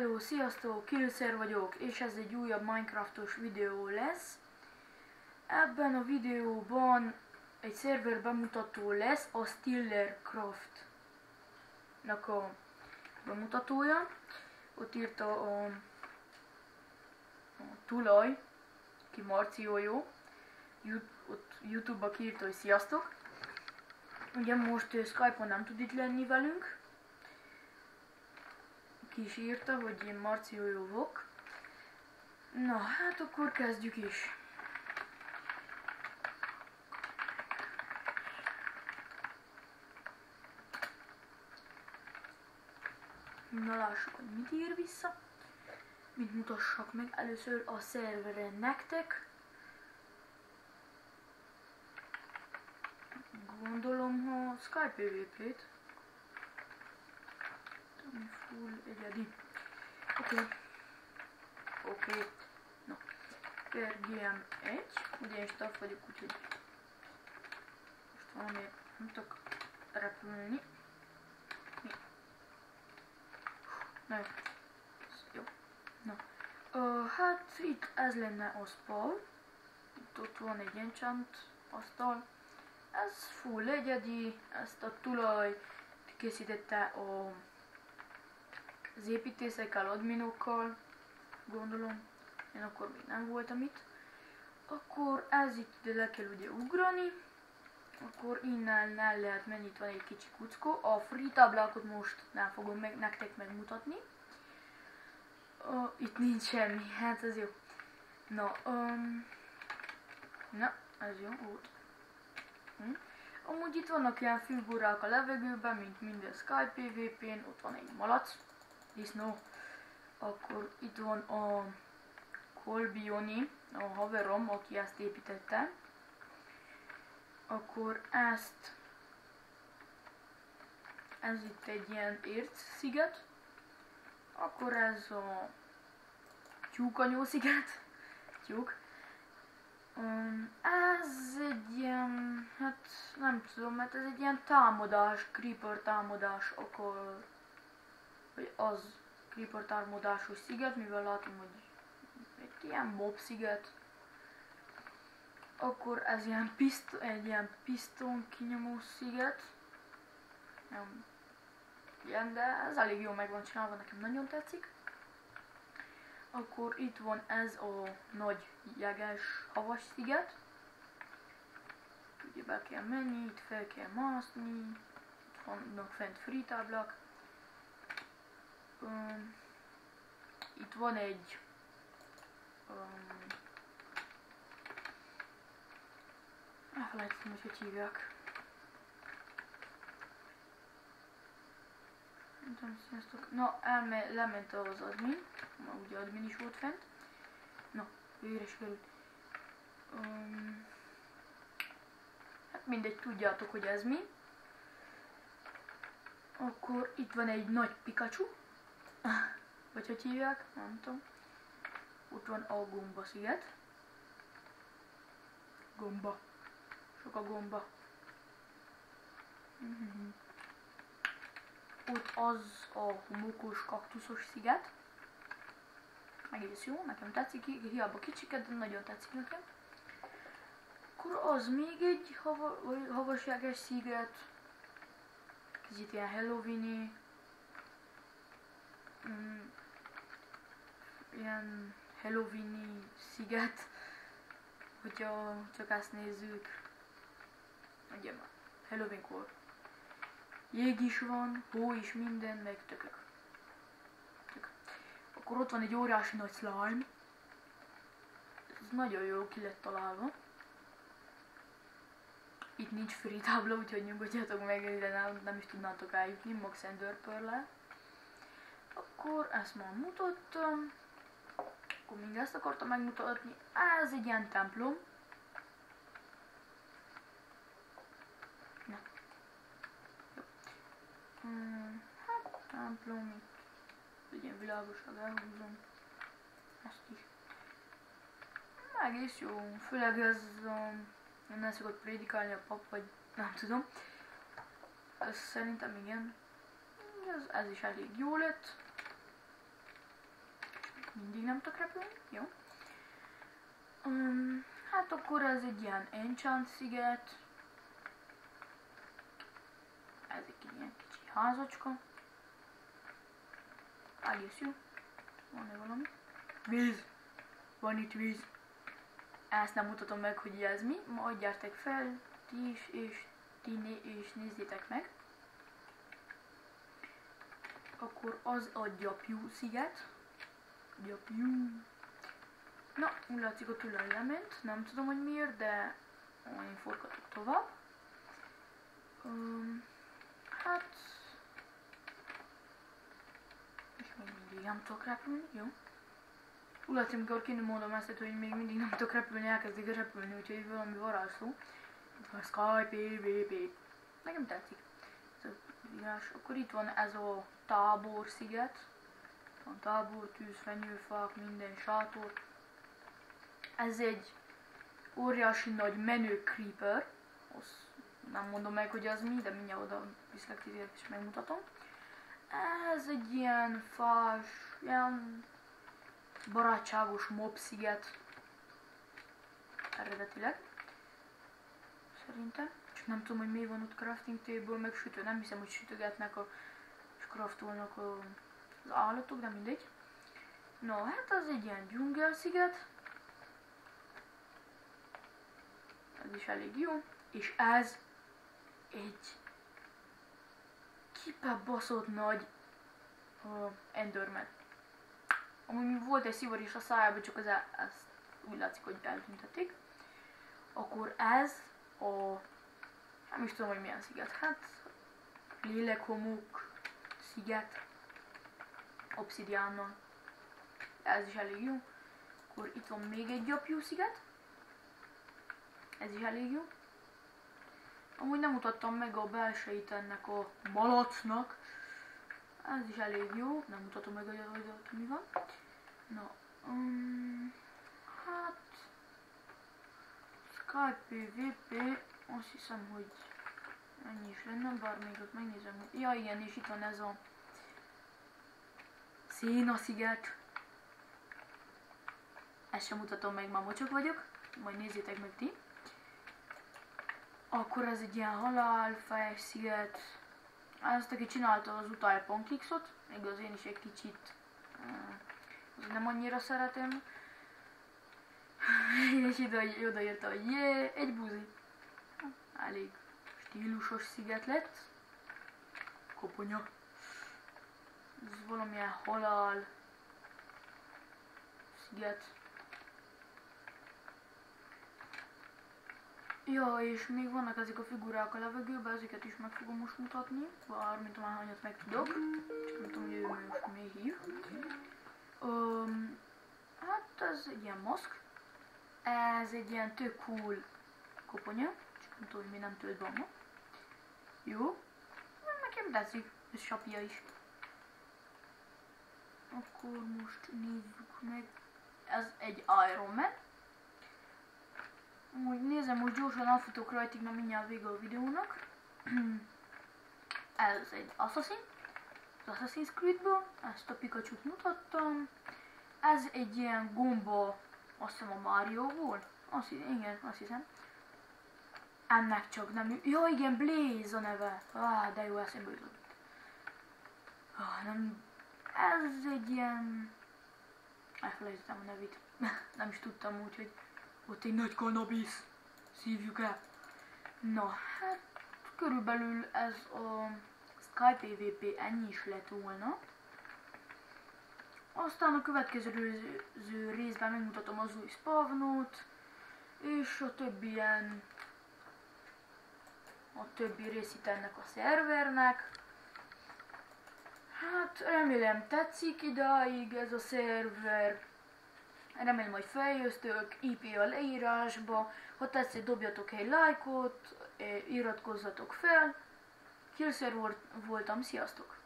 Hello, sziasztok, Killszer vagyok, és ez egy újabb Minecraftos videó lesz. Ebben a videóban egy szerver bemutató lesz, a Stillercraft-nak a bemutatója. Ott írta a tulaj, ki Marciójó, ott YouTube-ba kiírta, hogy sziasztok. Ugye most Skype-on nem tud itt lenni velünk. Ki is írta, hogy én Marciójó vagyok. Na, hát akkor kezdjük is. Na lássuk, hogy mit ír vissza. Mit mutassak meg először a szerveren nektek. Gondolom, ha Skype PvP-t. Full egyedi. Oké. Na. Per GM1. Ugye én staff vagyok, úgyhogy most valami nem tudok repülni. Na jó. Na. Hát itt ez lenne a spawn. Ott van egy enchant asztal. Ez full egyedi, ezt a tulaj készítette az építészekkel, adminokkal, gondolom. Én akkor még nem voltam itt. Akkor ez itt ide le kell ugye ugrani. Akkor innen el lehet menni, itt van egy kicsi kuckó. A free táblákat most nem fogom nektek megmutatni. Itt nincs semmi, hát ez jó. Na, ez jó volt. Amúgy itt vannak ilyen figurák a levegőben, mint minden Skype PvP-n, ott van egy malac, disznó, akkor itt van a Kolbioni, a haverom, aki ezt építette, akkor ez itt egy ilyen érc sziget, akkor ez a tyúkanyó sziget, tyúk. Ez egy ilyen, hát nem tudom, mert ez egy ilyen támadás, creeper támadás, akkor, vagy az creeper támadásos sziget, mivel látom, hogy egy ilyen mob sziget. Akkor ez egy ilyen piston kinyomó sziget. Nem ilyen, de ez elég jól meg van csinálva, nekem nagyon tetszik. Akkor itt van ez a nagy jeges havas sziget. Ugye be kell menni, itt fel kell mászni, itt vannak fent free táblák. Itt van egy elfelejtettem, hogy hívják. Na, lement az admin, ugye admin is volt fent. Na, üres került. Hát mindegy, tudjátok, hogy ez mi. Akkor itt van egy nagy Pikachu. Vagy hogy hívják, nem tudom. Ott van a gomba sziget. Gomba. Sok a gomba. Ott az a homokos, kaktuszos sziget. Egész jó, nekem tetszik, hiába kicsiket, de nagyon tetszik nekem. Akkor az még egy havasjáges sziget. Kicsit ilyen Halloween-i. Ilyen Halloween-i sziget. Hogyha csak ezt nézzük. Ugye már Halloween-kor. Jég is van, hó is, minden, meg tökök. Akkor ott van egy óriási nagy slime. Ez nagyon jó ki lett találva. Itt nincs free tábla, úgyhogy nyugodjatok meg, de nem is tudnátok eljutni, max Enderpearl-el. Akkor ezt már mutattam. Akkor még ezt akartam megmutatni. Ez egy ilyen templom. Hát templom, itt ilyen világosan elhúzom ezt is. Egész jó, főleg ez nem szokott prédikálni a pap, vagy nem tudom. Ez szerintem igen. Ez is elég jó lett. mindig nem tudok repülni, jó. Hát akkor ez egy ilyen enchant sziget. Ez egy ilyen kicsi házacska. Egész jó. Van-e valami? Víz! Van itt víz. Ezt nem mutatom meg, hogy ez mi. Majd gyertek fel, ti is, és és nézzétek meg. Akkor az a Gyapjú sziget. Gyapjú. Na, úgy látszik a tulaj lement. Nem tudom, hogy miért, de én forgatok tovább. Hát... És még mindig nem tudok repülni, jó? Úgy látszik, amikor kint mondom ezt, hogy még mindig nem tudok repülni, elkezdik repülni, úgyhogy valami varázsszó. Itt van Sky PvP. Nekem tetszik. Akkor itt van ez a Tábor sziget. Van tábor, tűz, fenyőfák, minden sátor. Ez egy óriási nagy menő creeper. Azt nem mondom meg, hogy az mi, de mindjárt oda viszlek titeket és megmutatom. Ez egy ilyen fás, ilyen barátságos mob sziget. Eredetileg. Szerintem. Csak nem tudom, hogy mi van ott crafting table, meg sütő. Nem hiszem, hogy sütögetnek és craftolnak az állatok, de mindegy. No, hát az egy ilyen dzsungelsziget. Ez is elég jó. És ez egy kibaszott nagy Enderman. Amúgy volt egy szivar is a szájában, csak ezt úgy látszik, hogy eltüntették. Akkor ez a... nem is tudom, hogy milyen sziget. Hát... lélekhomok sziget. Obszidiánnal. Ez is elég jó. Akkor itt van még egy Gyapjú sziget. Ez is elég jó. Amúgy nem mutattam meg a belsejét ennek a malacnak. Ez is elég jó. Nem mutatom meg, hogy ott mi van. Na, hát... Sky PvP, azt hiszem, hogy ennyi is lenne, bár még ott megnézem, hogy... Ja igen, és itt van ez a Széna sziget. Ezt sem mutatom meg, már mocsok vagyok. Majd nézzétek meg ti. Akkor ez egy ilyen halálfejes sziget. Ezt, aki csinálta az Utai Pancakesot, igaz, én is egy kicsit nem annyira szeretem. És odaírta, hogy jé, egy buzi. Elég stílusos sziget lett. Koponya. Ez valamilyen halál sziget. Ja, és még vannak ezek a figurák a levegőben, ezeket is meg fogom most mutatni, bár mint már hányat meg tudok, csak nem tudom, hogy ő most még hív. Hát ez egy ilyen maszk, ez egy ilyen tök cool koponya, csak nem tudom, hogy mi nem tölt be ma. Jó, nekem tetszik, ez sapja is. Akkor most nézzük meg, ez egy Iron Man. Úgy nézem, hogy gyorsan átfutok rajtig, mert mindjárt vége a videónak. Ez egy Assassin, az Assassin's Creedből, ezt a Pikachu-t mutattam. Ez egy ilyen gomba, azt hiszem a Mario-ból, igen, azt hiszem. Ennek csak nem, ja igen, Blaze a neve, de jó, eszembe jutott. Nem, ez egy ilyen, elfelejtettem a nevét, nem is tudtam, úgyhogy ott egy nagy cannabis, szívjuk el. Na, hát körülbelül ez a Sky PvP ennyi is lett volna. Aztán a következő részben megmutatom az új spawnot, és a többi ilyen, a többi részét ennek a szervernek. Hát remélem tetszik idáig ez a szerver. Remélem, hogy feljöztök, IP a leírásba, ha tetszik, dobjatok egy lájkot, iratkozzatok fel. Killszer voltam, sziasztok!